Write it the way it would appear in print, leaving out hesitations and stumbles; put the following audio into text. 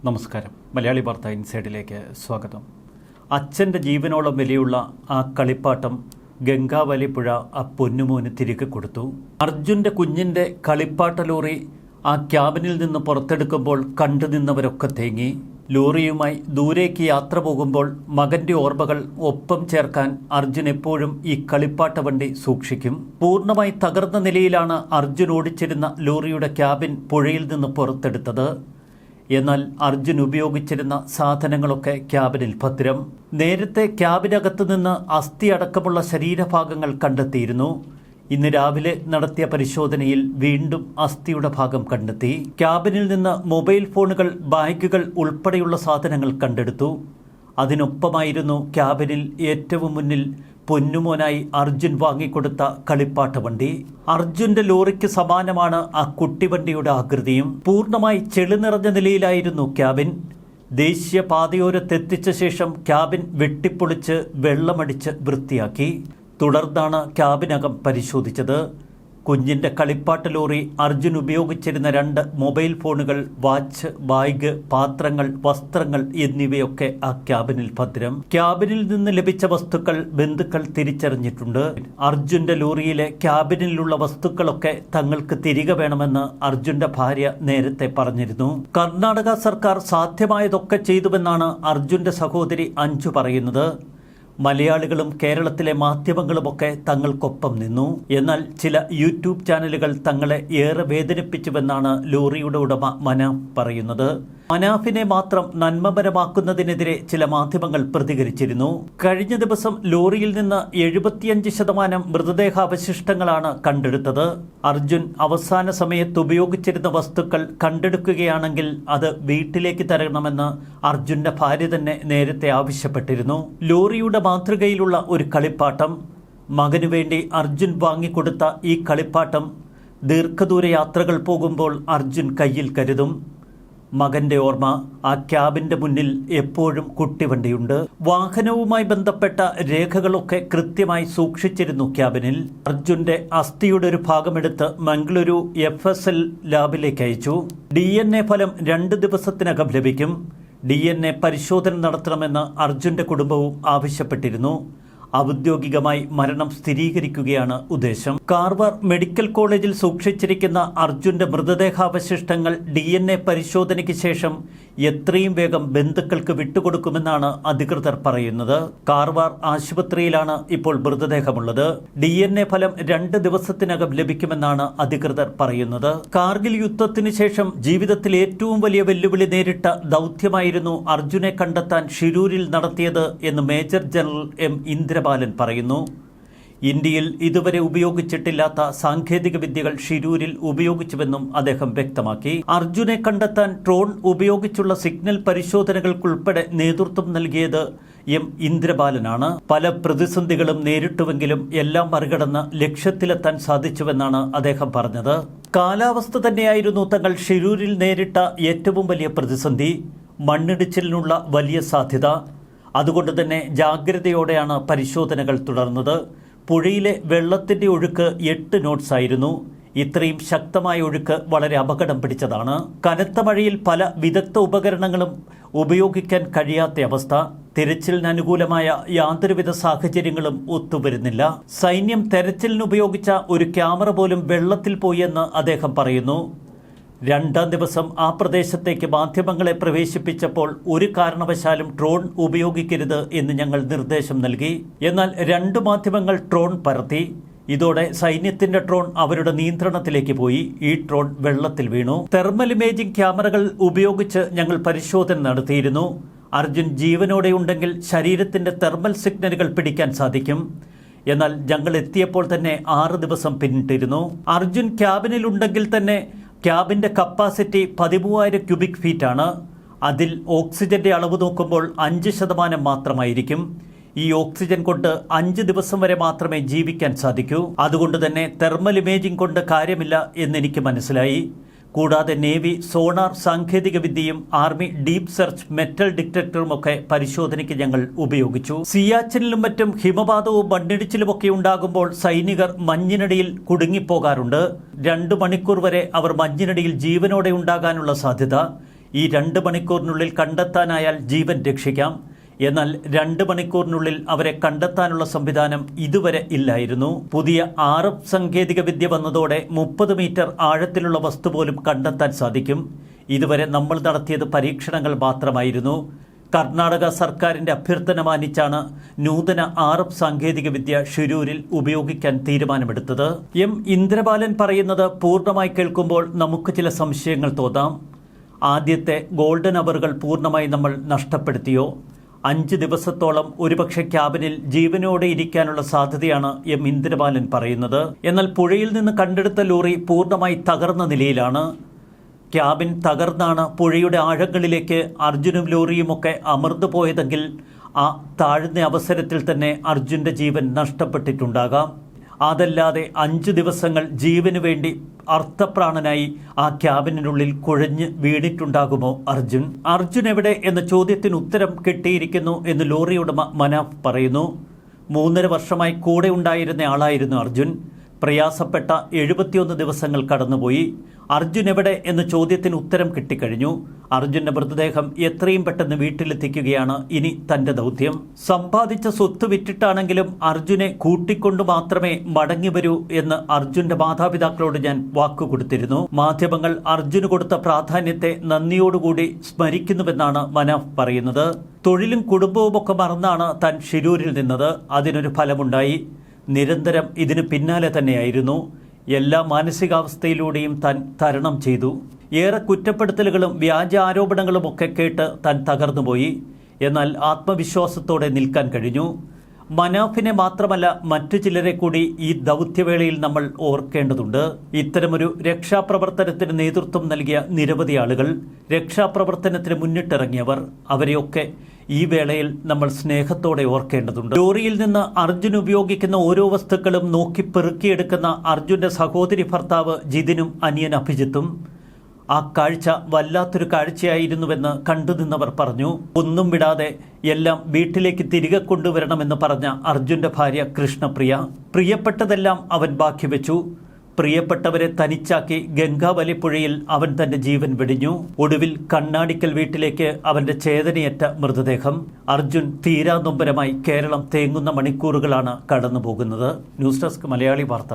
നമസ്കാരം. മലയാളി വാർത്ത ഇൻസൈഡിലേക്ക് സ്വാഗതം. അച്ഛൻ്റെ ജീവനോളം വിലയുള്ള ആ കളിപ്പാട്ടം ഗംഗാവലിപ്പുഴ ആ പൊന്നുമോന് തിരികെ കൊടുത്തു. അർജുൻ്റെ കുഞ്ഞിൻ്റെ കളിപ്പാട്ട ലോറി ആ ക്യാബിനിൽ നിന്ന് പുറത്തെടുക്കുമ്പോൾ കണ്ടു നിന്നവരൊക്കെ തേങ്ങി. ലോറിയുമായി ദൂരേക്ക് യാത്ര പോകുമ്പോൾ മകൻ്റെ ഓർമ്മകൾ ഒപ്പം ചേർക്കാൻ അർജുൻ എപ്പോഴും ഈ കളിപ്പാട്ട വണ്ടി സൂക്ഷിക്കും. പൂർണ്ണമായി തകർന്ന നിലയിലാണ് അർജുൻ ഓടിച്ചിരുന്ന ലോറിയുടെ ക്യാബിൻ പുഴയിൽ നിന്ന് പുറത്തെടുത്തത്. എന്നാൽ അർജുൻ ഉപയോഗിച്ചിരുന്ന സാധനങ്ങളൊക്കെ ക്യാബിനിൽ ഭദ്രം. നേരത്തെ ക്യാബിനകത്തു നിന്ന് അസ്ഥി അടക്കമുള്ള ശരീരഭാഗങ്ങൾ കണ്ടെത്തിയിരുന്നു. ഇന്ന് രാവിലെ നടത്തിയ പരിശോധനയിൽ വീണ്ടും അസ്ഥിയുടെ ഭാഗം കണ്ടെത്തി. ക്യാബിനിൽ നിന്ന് മൊബൈൽ ഫോണുകൾ, ബാഗുകൾ ഉൾപ്പെടെയുള്ള സാധനങ്ങൾ കണ്ടെടുത്തു. അതിനൊപ്പമായിരുന്നു ക്യാബിനിൽ ഏറ്റവും മുന്നിൽ പൊന്നുമോനായി അർജുൻ വാങ്ങിക്കൊടുത്ത കളിപ്പാട്ട വണ്ടി. അർജുന്റെ ലോറിക്ക് സമാനമാണ് ആ കുട്ടിവണ്ടിയുടെ ആകൃതിയും. പൂർണ്ണമായി ചെളി നിറഞ്ഞ നിലയിലായിരുന്നു ക്യാബിൻ. ദേശീയ പാതയോരത്തെത്തിച്ച ശേഷം ക്യാബിൻ വെട്ടിപ്പൊളിച്ച് വെള്ളമടിച്ച് വൃത്തിയാക്കി. തുടർന്നാണ് ക്യാബിനകം പരിശോധിച്ചത്. കുഞ്ഞിൻ്റെ കളിപ്പാട്ട ലോറി അർജുൻ ഉപയോഗിച്ചിരുന്ന 2 മൊബൈൽ ഫോണുകൾ, വാച്ച്, ബാഗ്, പാത്രങ്ങൾ, വസ്ത്രങ്ങൾ എന്നിവയൊക്കെ ആ ക്യാബിനിൽ ഭദ്രം. ക്യാബിനിൽ നിന്ന് ലഭിച്ച വസ്തുക്കൾ ബന്ധുക്കൾ തിരിച്ചറിഞ്ഞിട്ടുണ്ട്. അർജുന്റെ ലോറിയിലെ ക്യാബിനിലുള്ള വസ്തുക്കളൊക്കെ തങ്ങൾക്ക് തിരികെ വേണമെന്ന് അർജുന്റെ ഭാര്യ നേരത്തെ പറഞ്ഞിരുന്നു. കർണാടക സർക്കാർ സാധ്യമായതൊക്കെ ചെയ്തുവെന്നാണ് അർജുന്റെ സഹോദരി അഞ്ജു പറയുന്നത്. മലയാളികളും കേരളത്തിലെ മാധ്യമങ്ങളുമൊക്കെ തങ്ങൾക്കൊപ്പം നിന്നു. എന്നാൽ ചില യൂട്യൂബ് ചാനലുകൾ തങ്ങളെ ഏറെ വേദനിപ്പിച്ചുവെന്നാണ് ലോറിയുടെ ഉടമ മനാഫ് പറയുന്നത്. മനാഫിനെ മാത്രം നന്മപരമാക്കുന്നതിനെതിരെ ചില മാധ്യമങ്ങൾ പ്രതികരിച്ചിരുന്നു. കഴിഞ്ഞ ദിവസം ലോറിയിൽ നിന്ന് 75% മൃതദേഹാവശിഷ്ടങ്ങളാണ് കണ്ടെടുത്തത്. അർജുൻ അവസാന സമയത്ത് ഉപയോഗിച്ചിരുന്ന വസ്തുക്കൾ കണ്ടെടുക്കുകയാണെങ്കിൽ അത് വീട്ടിലേക്ക് തരണമെന്ന് അർജുന്റെ ഭാര്യ തന്നെ നേരത്തെ ആവശ്യപ്പെട്ടിരുന്നു. ലോറിയുടെ മാതൃകയിലുള്ള ഒരു കളിപ്പാട്ടം. മകനു വേണ്ടി അർജുൻ വാങ്ങിക്കൊടുത്ത ഈ കളിപ്പാട്ടം ദീർഘദൂര യാത്രകൾ പോകുമ്പോൾ അർജുൻ കയ്യിൽ കരുതും. മകന്റെ ഓർമ്മ ആ ക്യാബിന്റെ മുന്നിൽ എപ്പോഴും കുട്ടിവണ്ടിയുണ്ട്. വാഹനവുമായി ബന്ധപ്പെട്ട രേഖകളൊക്കെ കൃത്യമായി സൂക്ഷിച്ചിരുന്നു ക്യാബിനിൽ. അർജുന്റെ അസ്ഥിയുടെ ഒരു ഭാഗമെടുത്ത് മംഗളൂരു FSL ലാബിലേക്ക് അയച്ചു. DNA ഫലം 2 ദിവസത്തിനകം ലഭിക്കും. DNA പരിശോധന നടത്തണമെന്ന് അർജുന്റെ കുടുംബവും ആവശ്യപ്പെട്ടിരുന്നു. ഔദ്യോഗികമായി മരണം സ്ഥിരീകരിക്കുകയാണ് ഉദ്ദേശം. കാർവാർ മെഡിക്കൽ കോളേജിൽ സൂക്ഷിച്ചിരിക്കുന്ന അർജുന്റെ മൃതദേഹാവശിഷ്ടങ്ങൾ DNA പരിശോധനയ്ക്ക് ശേഷം എത്രയും വേഗം ബന്ധുക്കൾക്ക് വിട്ടുകൊടുക്കുമെന്നാണ് അധികൃതർ പറയുന്നത്. കാർവാർ ആശുപത്രിയിലാണ് ഇപ്പോൾ മൃതദേഹമുള്ളത്. DNA ഫലം 2 ദിവസത്തിനകം ലഭിക്കുമെന്നാണ് അധികൃതർ പറയുന്നത്. കാർഗിൽ യുദ്ധത്തിന് ശേഷം ജീവിതത്തിൽ ഏറ്റവും വലിയ വെല്ലുവിളി നേരിട്ട ദൗത്യമായിരുന്നു അർജുനെ കണ്ടെത്താൻ ഷിരൂരിൽ നടത്തിയത് എന്ന് മേജർ ജനറൽ M. ഇന്ദ്രബാലൻ പറയുന്നു. ഇന്ത്യയിൽ ഇതുവരെ ഉപയോഗിച്ചിട്ടില്ലാത്ത സാങ്കേതിക വിദ്യകൾ ഷിരൂരിൽ ഉപയോഗിച്ചുവെന്നും അദ്ദേഹം വ്യക്തമാക്കി. അർജുനെ കണ്ടെത്താൻ ഡ്രോൺ ഉപയോഗിച്ചുള്ള സിഗ്നൽ പരിശോധനകൾക്കുൾപ്പെടെ നേതൃത്വം നൽകിയത് M. ഇന്ദ്രബാലനാണ്. പല പ്രതിസന്ധികളും നേരിട്ടുവെങ്കിലും എല്ലാം മറികടന്ന് ലക്ഷ്യത്തിലെത്താൻ സാധിച്ചുവെന്നാണ് അദ്ദേഹം പറഞ്ഞത്. കാലാവസ്ഥ തന്നെയായിരുന്നു തങ്ങൾ ഷിരൂരിൽ നേരിട്ട ഏറ്റവും വലിയ പ്രതിസന്ധി. മണ്ണിടിച്ചിലിനുള്ള വലിയ സാധ്യത. അതുകൊണ്ട് തന്നെ ജാഗ്രതയോടെയാണ് പരിശോധനകൾ തുടർന്നത്. പുഴയിലെ വെള്ളത്തിൻ്റെ ഒഴുക്ക് 8 knots ആയിരുന്നു. ഇത്രയും ശക്തമായ ഒഴുക്ക് വളരെ അപകടം പിടിച്ചതാണ്. കനത്ത മഴയിൽ പല വിദഗ്ധ ഉപകരണങ്ങളും ഉപയോഗിക്കാൻ കഴിയാത്ത അവസ്ഥ. തെരച്ചിലിന് അനുകൂലമായ യാതൊരുവിധ സാഹചര്യങ്ങളും ഒത്തുവരുന്നില്ല. സൈന്യം തെരച്ചിലിന് ഉപയോഗിച്ച ഒരു ക്യാമറ പോലും വെള്ളത്തിൽ പോയെന്ന് അദ്ദേഹം പറയുന്നു. 2ാം ദിവസം ആ പ്രദേശത്തേക്ക് മാധ്യമങ്ങളെ പ്രവേശിപ്പിച്ചപ്പോൾ ഒരു കാരണവശാലും ഡ്രോൺ ഉപയോഗിക്കരുത് എന്ന് ഞങ്ങൾ നിർദ്ദേശം നൽകി. എന്നാൽ 2 മാധ്യമങ്ങൾ ഡ്രോൺ പറത്തി. ഇതോടെ സൈന്യത്തിന്റെ ഡ്രോൺ അവരുടെ നിയന്ത്രണത്തിലേക്ക് പോയി. ഈ ഡ്രോൺ വെള്ളത്തിൽ വീണു. തെർമൽ ഇമേജിംഗ് ക്യാമറകൾ ഉപയോഗിച്ച് ഞങ്ങൾ പരിശോധന നടത്തിയിരുന്നു. അർജുൻ ജീവനോടെ ഉണ്ടെങ്കിൽ ശരീരത്തിന്റെ തെർമൽ സിഗ്നലുകൾ പിടിക്കാൻ സാധിക്കും. എന്നാൽ ഞങ്ങൾ എത്തിയപ്പോൾ തന്നെ 6 ദിവസം പിന്നിട്ടിരുന്നു. അർജുൻ ക്യാബിനിലുണ്ടെങ്കിൽ തന്നെ ക്യാബിൻ്റെ കപ്പാസിറ്റി 13,000 ക്യൂബിക് ഫീറ്റാണ്. അതിൽ ഓക്സിജന്റെ അളവ് നോക്കുമ്പോൾ 5% മാത്രമായിരിക്കും. ഈ ഓക്സിജൻ കൊണ്ട് 5 ദിവസം വരെ മാത്രമേ ജീവിക്കാൻ സാധിക്കൂ. അതുകൊണ്ട് തന്നെ തെർമൽ ഇമേജിംഗ് കൊണ്ട് കാര്യമില്ല എന്നെനിക്ക് മനസ്സിലായി. കൂടാതെ നേവി സോണാർ സാങ്കേതിക വിദ്യയും ആർമി ഡീപ് സെർച്ച് മെറ്റൽ ഡിറ്റക്ടറുമൊക്കെ പരിശോധനയ്ക്ക് ഞങ്ങൾ ഉപയോഗിച്ചു. സിയാച്ചിനിലും മറ്റും ഹിമപാതവും മണ്ണിടിച്ചിലുമൊക്കെ ഉണ്ടാകുമ്പോൾ സൈനികർ മഞ്ഞിനടിയിൽ കുടുങ്ങിപ്പോകാറുണ്ട്. 2 മണിക്കൂർ വരെ അവർ മഞ്ഞിനടിയിൽ ജീവനോടെ ഉണ്ടാകാനുള്ള സാധ്യത. ഈ 2 മണിക്കൂറിനുള്ളിൽ കണ്ടെത്താനായാൽ ജീവൻ രക്ഷിക്കാം. എന്നാൽ 2 മണിക്കൂറിനുള്ളിൽ അവരെ കണ്ടെത്താനുള്ള സംവിധാനം ഇതുവരെ ഇല്ലായിരുന്നു. പുതിയ RF സാങ്കേതിക വിദ്യ വന്നതോടെ 30 മീറ്റർ ആഴത്തിലുള്ള വസ്തു പോലും കണ്ടെത്താൻ സാധിക്കും. ഇതുവരെ നമ്മൾ നടത്തിയത് പരീക്ഷണങ്ങൾ മാത്രമായിരുന്നു. കർണാടക സർക്കാരിൻ്റെ അഭ്യർത്ഥന മാനിച്ചാണ് നൂതന RF സാങ്കേതിക വിദ്യ ഷിരൂരിൽ ഉപയോഗിക്കാൻ തീരുമാനമെടുത്തത്. ഇന്ദ്രബാലൻ പറയുന്നത് പൂർണ്ണമായി കേൾക്കുമ്പോൾ നമുക്ക് ചില സംശയങ്ങൾ തോന്നാം. ആദ്യത്തെ ഗോൾഡൻ അവറുകൾ പൂർണ്ണമായി നമ്മൾ നഷ്ടപ്പെടുത്തിയോ? 5 ദിവസത്തോളം ഒരുപക്ഷെ ക്യാബിനിൽ ജീവനോടെ ഇരിക്കാനുള്ള സാധ്യതയാണ് ഇന്ദ്രബാലൻ പറയുന്നത്. എന്നാൽ പുഴയിൽ നിന്ന് കണ്ടെടുത്ത ലോറി പൂർണ്ണമായി തകർന്ന നിലയിലാണ്. ക്യാബിൻ തകർന്നാണ് പുഴയുടെ ആഴങ്ങളിലേക്ക് അർജുനും ലോറിയുമൊക്കെ അമർന്നു പോയതെങ്കിൽ ആ താഴ്ന്ന അവസരത്തിൽ തന്നെ അർജുൻ്റെ ജീവൻ നഷ്ടപ്പെട്ടിട്ടുണ്ടാകാം. അതല്ലാതെ 5 ദിവസങ്ങൾ ജീവന് വേണ്ടി അർത്ഥപ്രാണനായി ആ ക്യാബിനുള്ളിൽ കുഴഞ്ഞ് വീണിട്ടുണ്ടാകുമോ അർജുൻ എവിടെ എന്ന ചോദ്യത്തിന് ഉത്തരം കിട്ടിയിരിക്കുന്നു എന്ന് ലോറി ഉടമ മനാഫ് പറയുന്നു. 3.5 വർഷമായി കൂടെ ഉണ്ടായിരുന്ന ആളായിരുന്നു അർജുൻ. പ്രയാസപ്പെട്ട 71 ദിവസങ്ങൾ കടന്നുപോയി. അർജുൻ എവിടെ എന്ന ചോദ്യത്തിന് ഉത്തരം കിട്ടിക്കഴിഞ്ഞു. അർജുൻ്റെ മൃതദേഹം എത്രയും പെട്ടെന്ന് വീട്ടിലെത്തിക്കുകയാണ് ഇനി തൻ്റെ ദൗത്യം. സമ്പാദിച്ച സ്വത്ത് വിറ്റിട്ടാണെങ്കിലും അർജുനെ കൂട്ടിക്കൊണ്ടു മാത്രമേ മടങ്ങി വരൂ എന്ന് അർജുൻ്റെ മാതാപിതാക്കളോട് ഞാൻ വാക്കുകൊടുത്തിരുന്നു. മാധ്യമങ്ങൾ അർജുന് കൊടുത്ത പ്രാധാന്യത്തെ നന്ദിയോടുകൂടി സ്മരിക്കുന്നുവെന്നാണ് മനാഫ് പറയുന്നത്. തൊഴിലും കുടുംബവുമൊക്കെ മറന്നാണ് താൻ ഷിരൂരിൽ നിന്നത്. അതിനൊരു ഫലമുണ്ടായി. നിരന്തരം ഇതിന് പിന്നാലെ തന്നെയായിരുന്നു. എല്ലാ മാനസികാവസ്ഥയിലൂടെയും താൻ തരണം ചെയ്തു. ഏറെ കുറ്റപ്പെടുത്തലുകളും വ്യാജ ആരോപണങ്ങളുമൊക്കെ കേട്ട് താൻ തകർന്നുപോയി. എന്നാൽ ആത്മവിശ്വാസത്തോടെ നിൽക്കാൻ കഴിഞ്ഞു. മനാഫിനെ മാത്രമല്ല മറ്റു ചിലരെ കൂടി ഈ ദൗത്യവേളയിൽ നമ്മൾ ഓർക്കേണ്ടതുണ്ട്. ഇത്തരമൊരു രക്ഷാപ്രവർത്തനത്തിന് നേതൃത്വം നൽകിയ നിരവധി ആളുകൾ, രക്ഷാപ്രവർത്തനത്തിന് മുന്നിട്ടിറങ്ങിയവർ, അവരെയൊക്കെ ഈ വേളയിൽ നമ്മൾ സ്നേഹത്തോടെ ഓർക്കേണ്ടതുണ്ട്. ലോറിയിൽ നിന്ന് അർജുൻ ഉപയോഗിക്കുന്ന ഓരോ വസ്തുക്കളും നോക്കി പെറുക്കിയെടുക്കുന്ന അർജുൻ്റെ സഹോദരി ഭർത്താവ് ജിതിനും അനിയൻ അഭിജിത്തും ആ കാഴ്ച വല്ലാത്തൊരു കാഴ്ചയായിരുന്നുവെന്ന് കണ്ടുനിന്നവർ പറഞ്ഞു. ഒന്നും വിടാതെ എല്ലാം വീട്ടിലേക്ക് തിരികെ കൊണ്ടുവരണമെന്ന് പറഞ്ഞ അർജുൻ്റെ ഭാര്യ കൃഷ്ണപ്രിയ, പ്രിയപ്പെട്ടതെല്ലാം അവൻ ബാക്കി വെച്ചു. പ്രിയപ്പെട്ടവരെ തനിച്ചാക്കി ഗംഗാവലിപ്പുഴയിൽ അവൻ തന്റെ ജീവൻ വെടിഞ്ഞു. ഒടുവിൽ കണ്ണാടിക്കൽ വീട്ടിലേക്ക് അവന്റെ ചേതനയേറ്റ മൃതദേഹം. അർജുൻ തീരാനൊമ്പരമായി കേരളം തേങ്ങുന്ന മണിക്കൂറുകളാണ് കടന്നുപോകുന്നത്. ന്യൂസ് ഡെസ്ക് മലയാളി വാർത്ത.